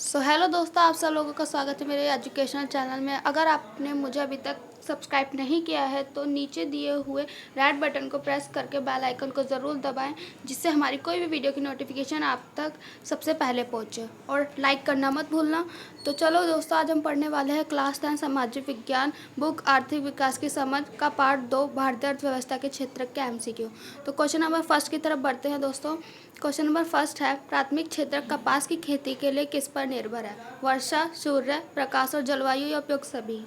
Hello दोस्तों, आप सब लोगों का स्वागत है मेरे एजुकेशनल चैनल में। अगर आपने मुझे अभी तक सब्सक्राइब नहीं किया है तो नीचे दिए हुए रेड बटन को प्रेस करके बेल आइकन को ज़रूर दबाएं, जिससे हमारी कोई भी वीडियो की नोटिफिकेशन आप तक सबसे पहले पहुंचे। और लाइक करना मत भूलना। तो चलो दोस्तों, आज हम पढ़ने वाले हैं क्लास 10 सामाजिक विज्ञान बुक आर्थिक विकास की समझ का पार्ट 2 भारतीय अर्थव्यवस्था के क्षेत्र के MCQ। तो क्वेश्चन नंबर फर्स्ट की तरफ बढ़ते हैं दोस्तों। क्वेश्चन नंबर फर्स्ट है, प्राथमिक क्षेत्र कपास की खेती के लिए किस पर निर्भर है? वर्षा, सूर्य, प्रकाश और जलवायु या उपयुक्त सभी?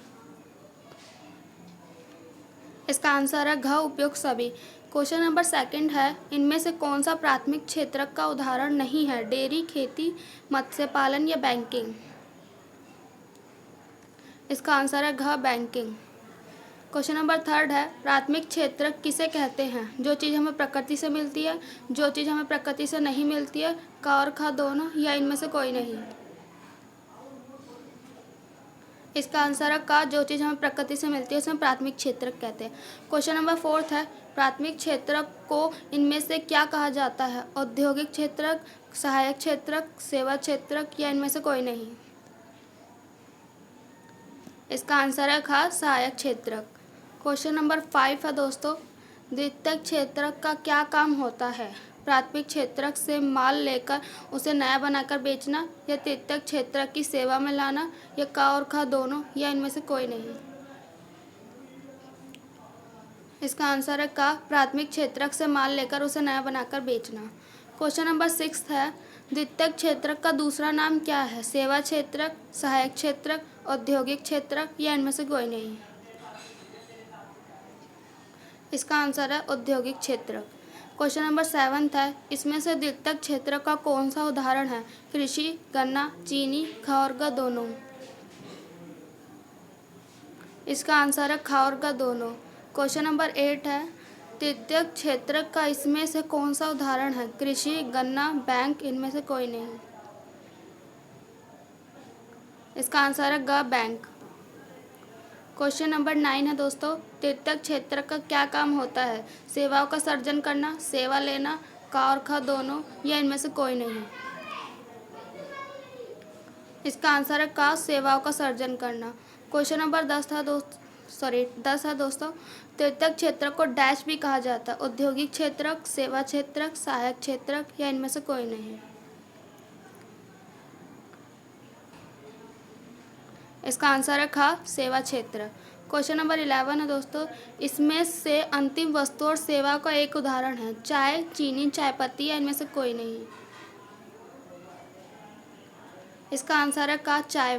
इसका आंसर है घ, उपयुक्त सभी। क्वेश्चन नंबर सेकंड है, इनमें से कौन सा प्राथमिक क्षेत्र का उदाहरण नहीं है? डेयरी, खेती, मत्स्य पालन या बैंकिंग? इसका आंसर है घ, बैंकिंग। क्वेश्चन नंबर थर्ड है, प्राथमिक क्षेत्र किसे कहते हैं? जो चीज़ हमें प्रकृति से मिलती है, जो चीज़ हमें प्रकृति से नहीं मिलती है, क और ख दोनों, या इनमें से कोई नहीं? इसका आंसर है क, जो चीज़ हमें प्रकृति से मिलती है उसमें प्राथमिक क्षेत्र कहते हैं। क्वेश्चन नंबर फोर्थ है, प्राथमिक क्षेत्र को इनमें से क्या कहा जाता है? औद्योगिक क्षेत्र, सहायक क्षेत्र, सेवा क्षेत्र या इनमें से कोई नहीं? इसका आंसर है ख, सहायक क्षेत्र। क्वेश्चन नंबर 5 है दोस्तों, द्वितीयक क्षेत्र का क्या काम होता है? प्राथमिक क्षेत्र से माल लेकर उसे नया बनाकर बेचना, या तृतीयक क्षेत्र की सेवा में लाना, या क और ख दोनों, या इनमें से कोई नहीं? इसका आंसर है क, प्राथमिक क्षेत्र से माल लेकर उसे नया बनाकर बेचना। क्वेश्चन नंबर 6 है, द्वितीयक क्षेत्र का दूसरा नाम क्या है? सेवा क्षेत्र, सहायक क्षेत्र, औद्योगिक क्षेत्र या इनमें से कोई नहीं? इसका आंसर है औद्योगिक क्षेत्र। क्वेश्चन नंबर 7 है, इसमें से द्वितीयक क्षेत्र का कौन सा उदाहरण है? कृषि, गन्ना, चीनी, ख और ग दोनों? इसका आंसर है ख और ग दोनों। क्वेश्चन नंबर 8 है, द्वितीयक क्षेत्र का इसमें से कौन सा उदाहरण है? कृषि, गन्ना, बैंक, इनमें से कोई नहीं? इसका आंसर है ग, बैंक। क्वेश्चन नंबर 9 है दोस्तों, तृतीयक क्षेत्र का क्या काम होता है? सेवाओं का सर्जन करना, सेवा लेना, क और ख दोनों, या इनमें से कोई नहीं? इसका आंसर है क, सेवाओं का सर्जन करना। क्वेश्चन नंबर 10 है दोस्तों, तृतीयक क्षेत्र को डैश भी कहा जाता है? औद्योगिक क्षेत्र, सेवा क्षेत्र, सहायक क्षेत्र या इनमें से कोई नहीं? इसका आंसर है ख, सेवा क्षेत्र। क्वेश्चन नंबर 11 है दोस्तों, इसमें से अंतिम वस्तु और सेवा का एक उदाहरण है? चाय, चीनी, चाय पत्ती या इनमें से कोई नहीं? इसका आंसर है क, चाय।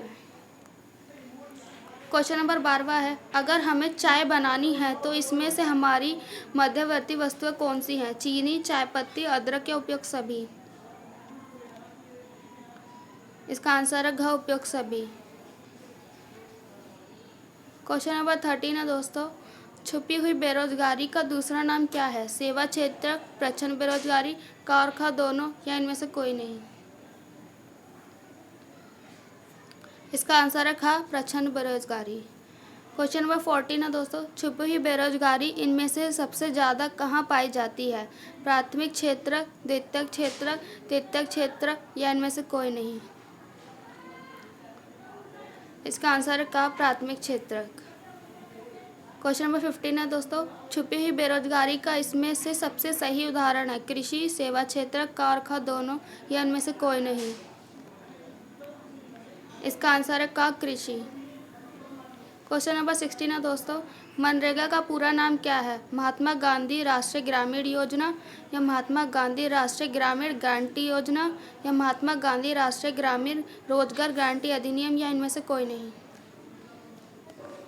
क्वेश्चन नंबर 12 है, अगर हमें चाय बनानी है तो इसमें से हमारी मध्यवर्ती वस्तुएं कौन सी हैं? चीनी, चाय पत्ती, अदरक या उपयुक्त सभी? इसका आंसर है घ, उपयुक्त सभी। क्वेश्चन नंबर 13 है दोस्तों, छुपी हुई बेरोजगारी का दूसरा नाम क्या है? सेवा क्षेत्र, प्रच्छन्न बेरोजगारी, क और ख दोनों, या इनमें से कोई नहीं? इसका आंसर है ख, प्रच्छन्न बेरोजगारी। क्वेश्चन नंबर 14 है दोस्तों, छुपी हुई बेरोजगारी इनमें से सबसे ज़्यादा कहाँ पाई जाती है? प्राथमिक क्षेत्र, द्वितीयक क्षेत्र, तृतीयक क्षेत्र या इनमें से कोई नहीं? इसका आंसर है क, प्राथमिक क्षेत्र। क्वेश्चन नंबर 15 है दोस्तों, छुपी हुई बेरोजगारी का इसमें से सबसे सही उदाहरण है? कृषि, सेवा क्षेत्र, क और ख दोनों, या इनमें से कोई नहीं? इसका आंसर है क, कृषि। क्वेश्चन नंबर 16 है दोस्तों, मनरेगा का पूरा नाम क्या है? महात्मा गांधी राष्ट्रीय ग्रामीण योजना, या महात्मा गांधी राष्ट्रीय ग्रामीण गारंटी योजना, या महात्मा गांधी राष्ट्रीय ग्रामीण रोजगार गारंटी अधिनियम, या इनमें से कोई नहीं?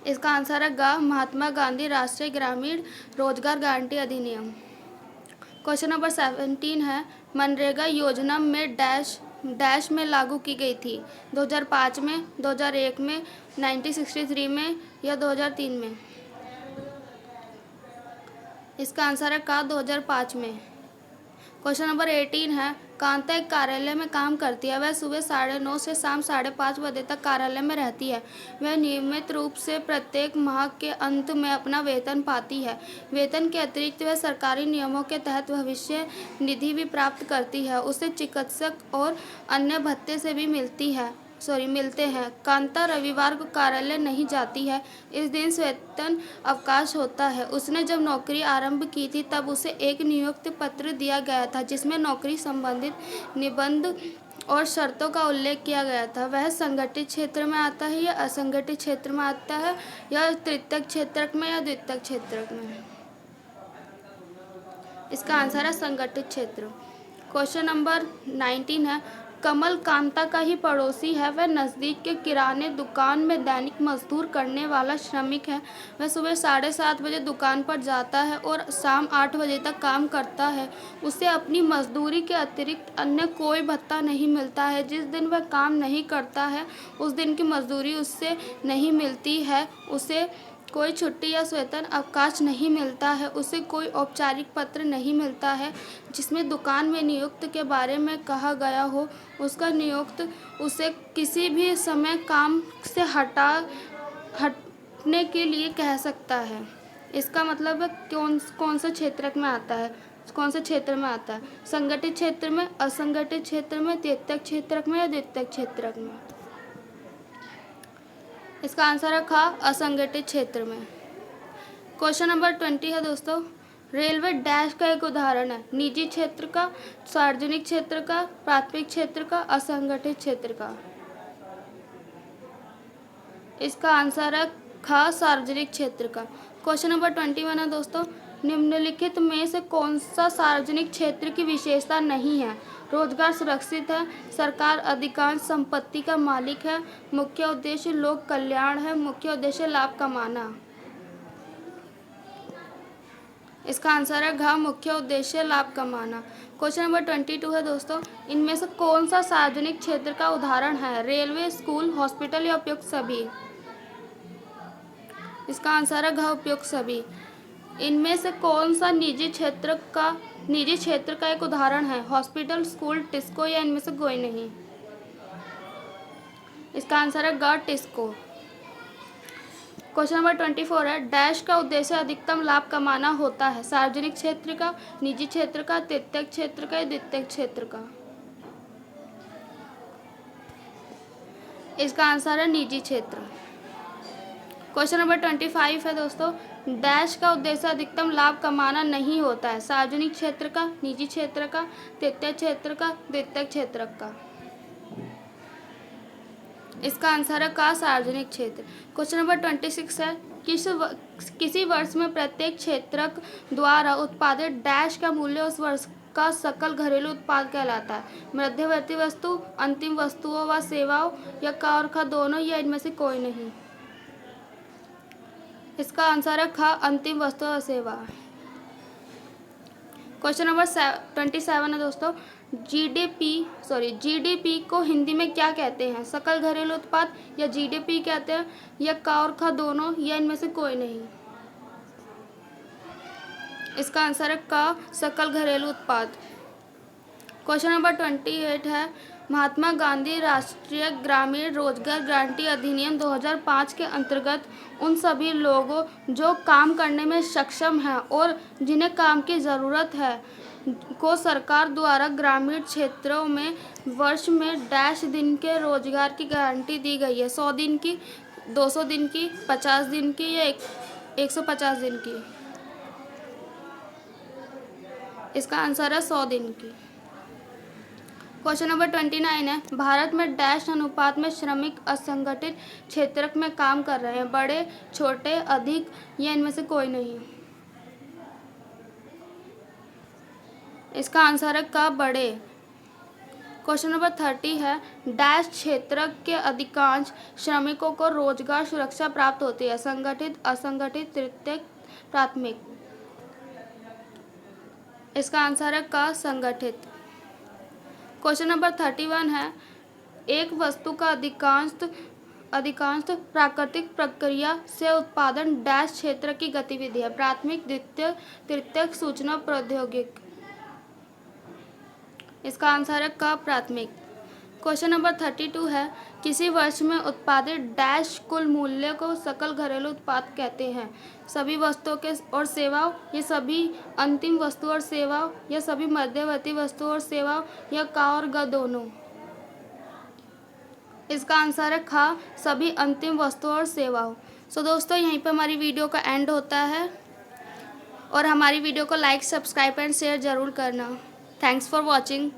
इसका आंसर है ग, महात्मा गांधी राष्ट्रीय ग्रामीण रोजगार गारंटी अधिनियम। क्वेश्चन नंबर 17 है, मनरेगा योजना में डैश में लागू की गई थी? 2005 में, 2001 में, 1963 में या 2003 में? इसका आंसर है क, 2005 में। क्वेश्चन नंबर 18 है, कांता एक कार्यालय में काम करती है। वह सुबह 9:30 से शाम 5:30 बजे तक कार्यालय में रहती है। वह नियमित रूप से प्रत्येक माह के अंत में अपना वेतन पाती है। वेतन के अतिरिक्त वह सरकारी नियमों के तहत भविष्य निधि भी प्राप्त करती है। उसे चिकित्सक और अन्य भत्ते से भी मिलते हैं। कांता रविवार को कार्यालय नहीं जाती है। इस दिन वेतन अवकाश होता है। उसने जब नौकरी आरंभ की थी तब उसे एक नियुक्ति पत्र दिया गया था जिसमें नौकरी संबंधित निबंध और शर्तों का उल्लेख किया गया था। वह संगठित क्षेत्र में आता है या असंगठित क्षेत्र में आता है, या तृतीयक क्षेत्रक में या द्वितीयक क्षेत्रक में। इसका आंसर है संगठित क्षेत्र। क्वेश्चन नंबर 19 है, कमल कांता का ही पड़ोसी है। वह नज़दीक के किराने दुकान में दैनिक मजदूर करने वाला श्रमिक है। वह सुबह 7:30 बजे दुकान पर जाता है और शाम 8 बजे तक काम करता है। उसे अपनी मजदूरी के अतिरिक्त अन्य कोई भत्ता नहीं मिलता है। जिस दिन वह काम नहीं करता है उस दिन की मजदूरी उससे नहीं मिलती है। उसे कोई छुट्टी या वेतन अवकाश नहीं मिलता है। उसे कोई औपचारिक पत्र नहीं मिलता है जिसमें दुकान में नियुक्त के बारे में कहा गया हो। उसका नियुक्त उसे किसी भी समय काम से हटने के लिए कह सकता है। इसका मतलब है कौन से क्षेत्र में आता है, कौन से क्षेत्र में आता है, संगठित क्षेत्र में, असंगठित क्षेत्र में, तृतीयक क्षेत्रक में या द्वितीयक क्षेत्रक में। इसका आंसर है खा, असंगठित क्षेत्र में। क्वेश्चन नंबर 20 है दोस्तों, रेलवे डैश का एक उदाहरण है। निजी क्षेत्र का, सार्वजनिक क्षेत्र का, प्राथमिक क्षेत्र का, असंगठित क्षेत्र का। इसका आंसर है खा, सार्वजनिक क्षेत्र का। क्वेश्चन नंबर 21 है दोस्तों, निम्नलिखित में से कौन सा सार्वजनिक क्षेत्र की विशेषता नहीं है। रोजगार सुरक्षित है, सरकार अधिकांश संपत्ति का मालिक है, मुख्य उद्देश्य लोक कल्याण है, मुख्य उद्देश्य लाभ कमाना। इसका आंसर है घ, मुख्य उद्देश्य लाभ कमाना। क्वेश्चन नंबर 22 है दोस्तों, इनमें से कौन सा सार्वजनिक क्षेत्र का उदाहरण है। रेलवे, स्कूल, हॉस्पिटल या उपयुक्त सभी। इसका आंसर है घ, उपयुक्त सभी। इनमें से कौन सा निजी क्षेत्र का एक उदाहरण है। हॉस्पिटल, स्कूल, टिस्को या इनमें से कोई नहीं। इसका आंसर है ग, टिस्को। क्वेश्चन नंबर 24 है, डैश का उद्देश्य अधिकतम लाभ कमाना होता है। सार्वजनिक क्षेत्र का, निजी क्षेत्र का, तृतीयक क्षेत्र का या द्वितीयक क्षेत्र का। इसका आंसर है निजी क्षेत्र। क्वेश्चन नंबर 25 है दोस्तों, डैश का उद्देश्य अधिकतम लाभ कमाना नहीं होता है। सार्वजनिक क्षेत्र का, निजी क्षेत्र का, तृतीयक क्षेत्र का, द्वितीयक क्षेत्र का। इसका आंसर है का, सार्वजनिक क्षेत्र। क्वेश्चन नंबर 26 है, किसी वर्ष में प्रत्येक क्षेत्रक द्वारा उत्पादित डैश का मूल्य उस वर्ष का सकल घरेलू उत्पाद कहलाता है। मध्यवर्ती वस्तु, अंतिम वस्तुओं व सेवाओं, या का और खा दोनों, या इनमें से कोई नहीं। इसका आंसर है ख, अंतिम वस्तु और सेवा। क्वेश्चन नंबर 27 है दोस्तों, जीडीपी को हिंदी में क्या कहते हैं। सकल घरेलू उत्पाद, या जीडीपी कहते हैं, या का और खा दोनों, या इनमें से कोई नहीं। इसका आंसर है का, सकल घरेलू उत्पाद। क्वेश्चन नंबर 28 है, महात्मा गांधी राष्ट्रीय ग्रामीण रोजगार गारंटी अधिनियम 2005 के अंतर्गत उन सभी लोगों जो काम करने में सक्षम हैं और जिन्हें काम की ज़रूरत है को सरकार द्वारा ग्रामीण क्षेत्रों में वर्ष में डैश दिन के रोजगार की गारंटी दी गई है। 100 दिन की, 200 दिन की, 50 दिन की या 150 दिन की। इसका आंसर है 100 दिन की। क्वेश्चन नंबर 29 है, भारत में डैश अनुपात में श्रमिक असंगठित क्षेत्र में काम कर रहे हैं। बड़े, छोटे, अधिक, या इनमें से कोई नहीं। इसका आंसर है का, बड़े। क्वेश्चन नंबर 30 है, डैश क्षेत्र के अधिकांश श्रमिकों को रोजगार सुरक्षा प्राप्त होती है। संगठित, असंगठित, तृतीयक, प्राथमिक। इसका आंसर है का, संगठित। क्वेश्चन नंबर 31 है, एक वस्तु का अधिकांश प्राकृतिक प्रक्रिया से उत्पादन डैश क्षेत्र की गतिविधि है। प्राथमिक, द्वितीयक, तृतीयक, सूचना प्रौद्योगिकी। इसका आंसर है क प्राथमिक। क्वेश्चन नंबर 32 है, किसी वर्ष में उत्पादित डैश कुल मूल्य को सकल घरेलू उत्पाद कहते हैं। सभी वस्तुओं के और सेवाओं, ये सभी अंतिम वस्तु और सेवाओं, या सभी मध्यवर्ती वस्तुओं और सेवाओं, या का और ग दोनों। इसका आंसर है खा, सभी अंतिम वस्तुओं और सेवाओं। सो दोस्तों, यहीं पर हमारी वीडियो का एंड होता है और हमारी वीडियो को लाइक, सब्सक्राइब एंड शेयर ज़रूर करना। Thanks for watching.